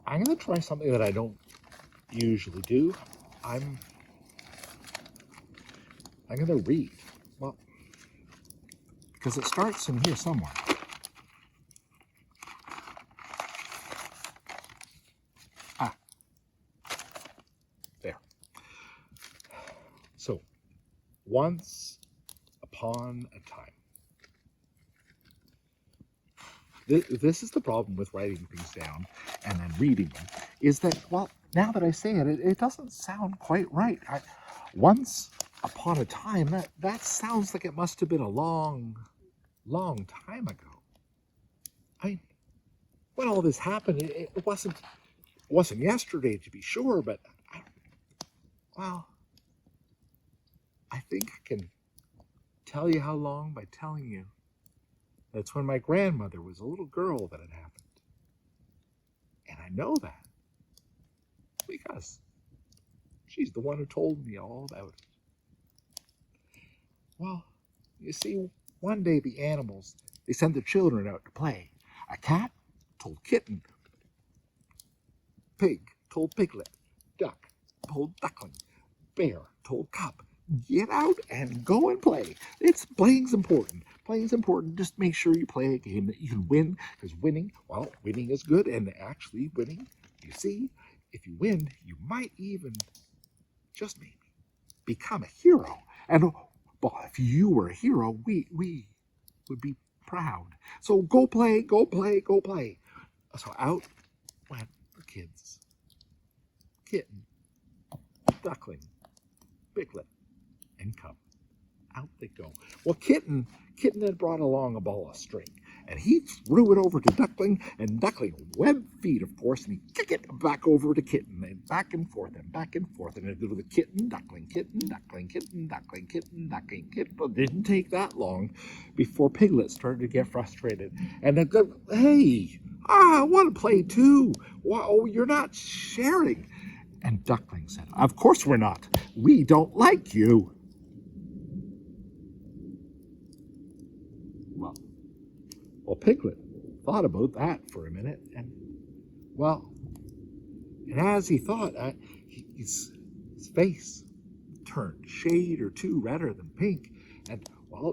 I'm going to try something that I don't usually do. I'm going to read. Well, because it starts in here somewhere. Ah, there. So, once upon a time. This is the problem with writing things down and then reading them, is that, well, now that I say it, it doesn't sound quite right. Once upon a time, that sounds like it must have been a long, long time ago. I mean, when all this happened, it wasn't yesterday to be sure, but, well, I think I can tell you how long by telling you. That's when my grandmother was a little girl that it happened. And I know that because she's the one who told me all about it. Well, you see, one day the animals, they sent their children out to play. A cat told kitten, pig told piglet, duck told duckling, bear told cub, get out and go and play. Playing's important. Playing's important. Just make sure you play a game that you can win, because winning is good, and actually winning, you see, if you win, you might even, just maybe, become a hero. And well, if you were a hero, we would be proud. So go play, go play, go play. So out went the kids. Kitten, duckling, piglet, and cub. Out they go. Well, Kitten had brought along a ball of string, and he threw it over to Duckling, and Duckling web feet, of course, and he kicked it back over to Kitten, and back and forth, and back and forth, and it did with the kitten, duckling, kitten, duckling, kitten, duckling, kitten, duckling, kitten. But it didn't take that long before Piglet started to get frustrated, and then, hey, I want to play too. Wow, you're not sharing. And Duckling said, of course we're not. We don't like you. Well, Piglet thought about that for a minute, and as he thought, his face turned shade or two redder than pink, and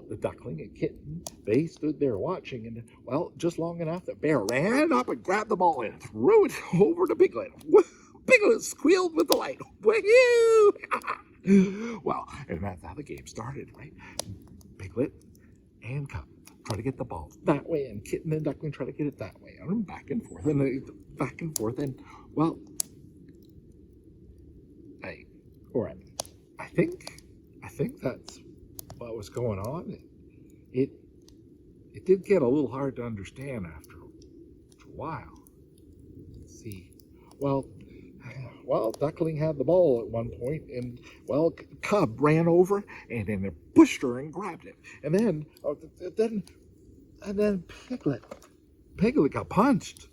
the duckling and kitten, they stood there watching, and just long enough that Bear ran up and grabbed the ball and threw it over to Piglet. Piglet squealed with delight. Woo! Well, and that's how the game started, right? Piglet and Cub try to get the ball that way, and Kitten and Duckling try to get it that way, and back and forth, and back and forth, and I think that's what was going on. It did get a little hard to understand after a while. Let's see, Duckling had the ball at one point, and Cub ran over and then pushed her and grabbed it, and then Piglet got punched.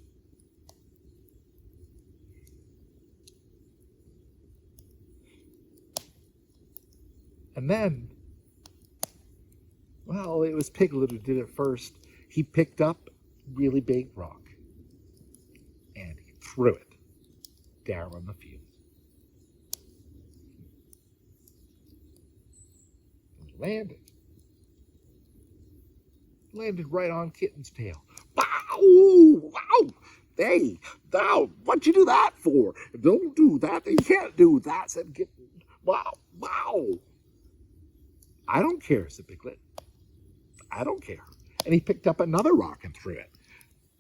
And then, it was Piglet who did it first. He picked up a really big rock and he threw it down on the field. It landed right on Kitten's tail. Wow! Wow! Hey, what'd you do that for? Don't do that. You can't do that, said Kitten. Wow! Wow! I don't care, said Piglet. I don't care. And he picked up another rock and threw it.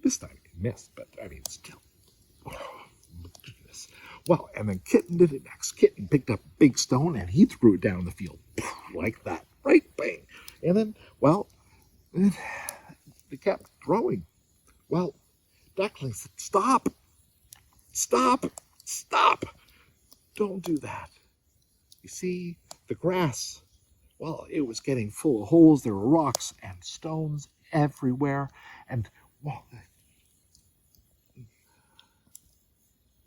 This time he missed, but still. Oh, goodness. And then Kitten did it next. Kitten picked up a big stone and he threw it down the field. Like that. Right? Bang. And then, they kept throwing. Duckling said, stop. Stop. Stop. Don't do that. You see, the grass, it was getting full of holes. There were rocks and stones everywhere. And,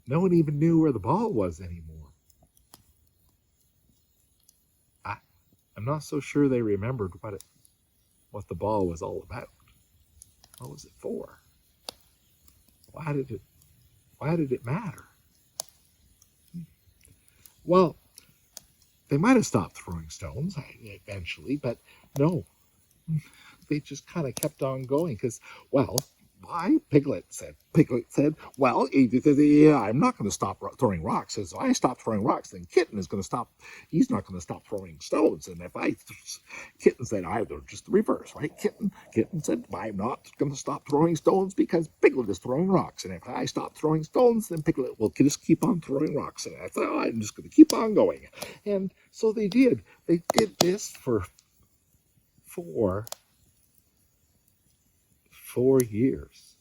no one even knew where the ball was anymore. I'm not so sure they remembered what the ball was all about. What was it for? Why Why did it matter? Well, they might have stopped throwing stones eventually, but no, they just kind of kept on going because, well, why? Piglet said, well, yeah, I'm not going to stop throwing rocks. As I stop throwing rocks, then Kitten is going to stop. He's not going to stop throwing stones. And if Kitten said either just the reverse, right? Kitten said, I'm not going to stop throwing stones because Piglet is throwing rocks. And if I stop throwing stones, then Piglet will just keep on throwing rocks. And I thought, oh, I'm just going to keep on going. And so they did. They did this for 4 years.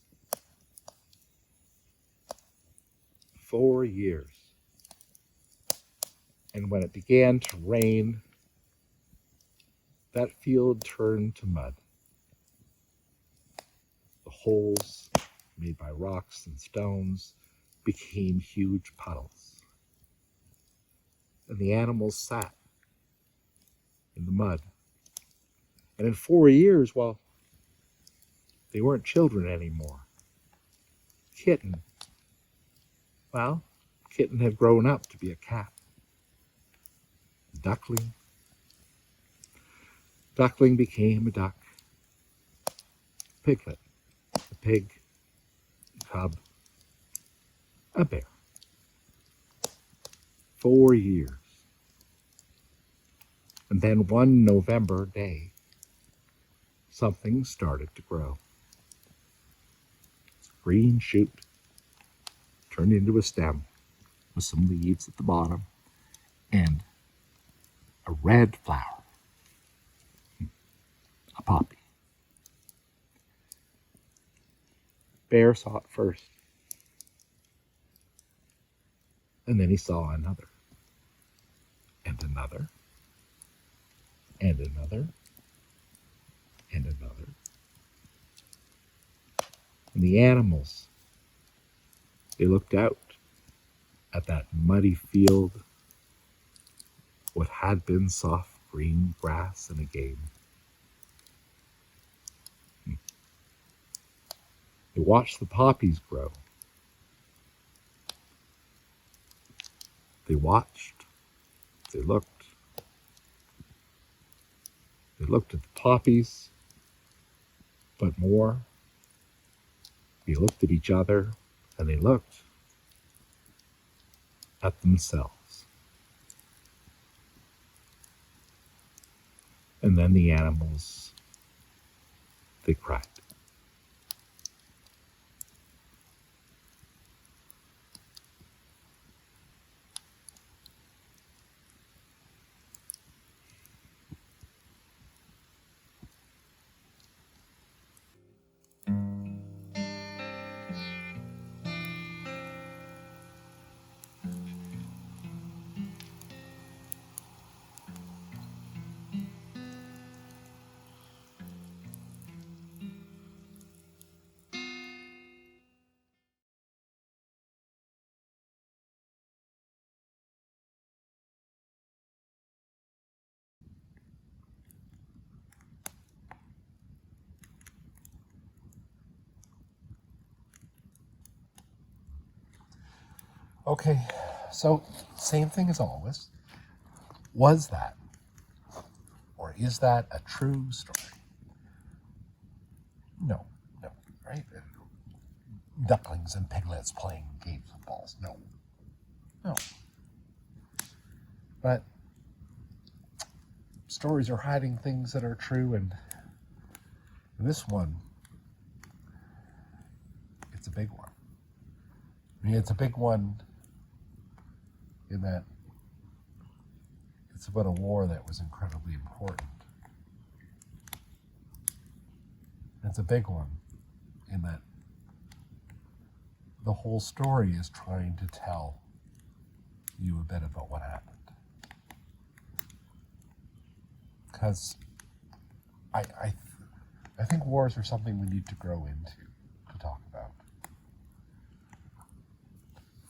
4 years. And when it began to rain, that field turned to mud. The holes made by rocks and stones became huge puddles. And the animals sat in the mud. And in 4 years, well, they weren't children anymore. Kitten had grown up to be a cat. Duckling became a duck. Piglet, a pig, a cub, a bear. 4 years. And then one November day, something started to grow. A green shoot turned into a stem with some leaves at the bottom and a red flower, a poppy. Bear saw it first, and then he saw another, and another, and another, and another. And the animals, they looked out at that muddy field, what had been soft green grass and a game. They watched the poppies grow. They watched, they looked. They looked at the poppies, but more. They looked at each other, and they looked at themselves. And then the animals, they cried. Okay, so same thing as always. Was that, or is that a true story? No, right? Ducklings and piglets playing games with balls. No. But stories are hiding things that are true, and this one, it's a big one. I mean, it's a big one in that it's about a war that was incredibly important. It's a big one in that the whole story is trying to tell you a bit about what happened. Because I think wars are something we need to grow into, to talk about.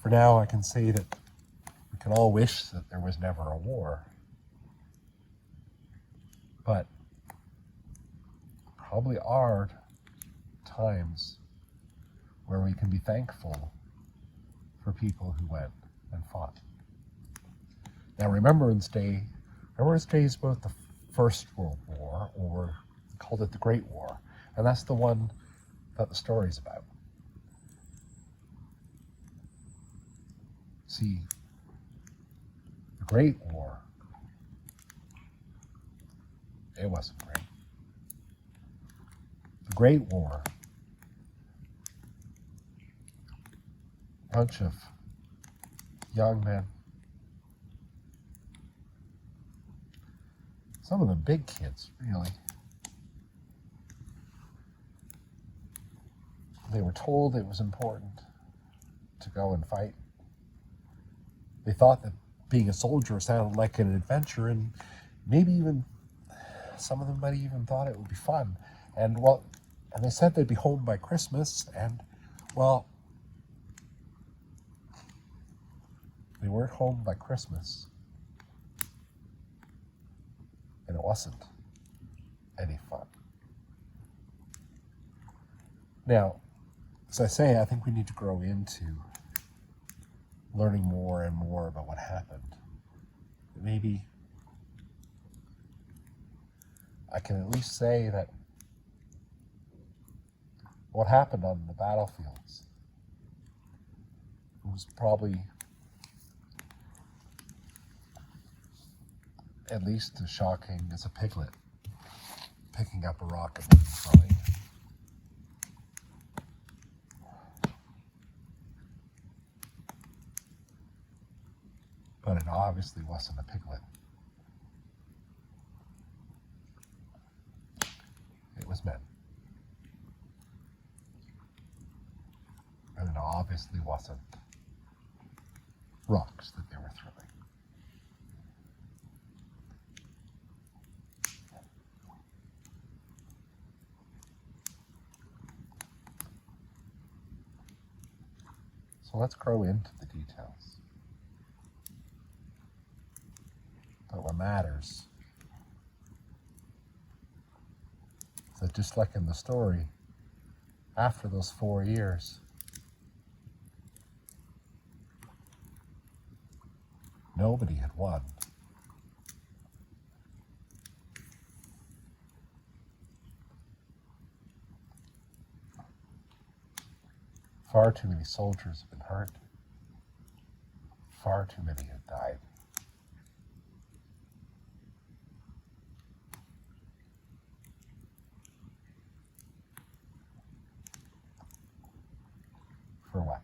For now, I can say that we can all wish that there was never a war. But probably are times where we can be thankful people who went and fought. Now, Remembrance Day is both the First World War, or called it the Great War, and that's the one that the story's about. See, the Great War, it wasn't great. The Great War, a bunch of young men, some of them big kids, really. They were told it was important to go and fight. They thought that being a soldier sounded like an adventure, and maybe even some of them might have even thought it would be fun. And they said they'd be home by Christmas, and well, they weren't home by Christmas. And it wasn't any fun. Now, as I say, I think we need to grow into learning more and more about what happened. Maybe I can at least say that what happened on the battlefields was probably at least as shocking as a piglet picking up a rock and throwing it. But it obviously wasn't a piglet. It was men. And it obviously wasn't rocks that they were throwing. So let's grow into the details. But what matters is that just like in the story, after those 4 years, nobody had won. Far too many soldiers have been hurt. Far too many have died. For what?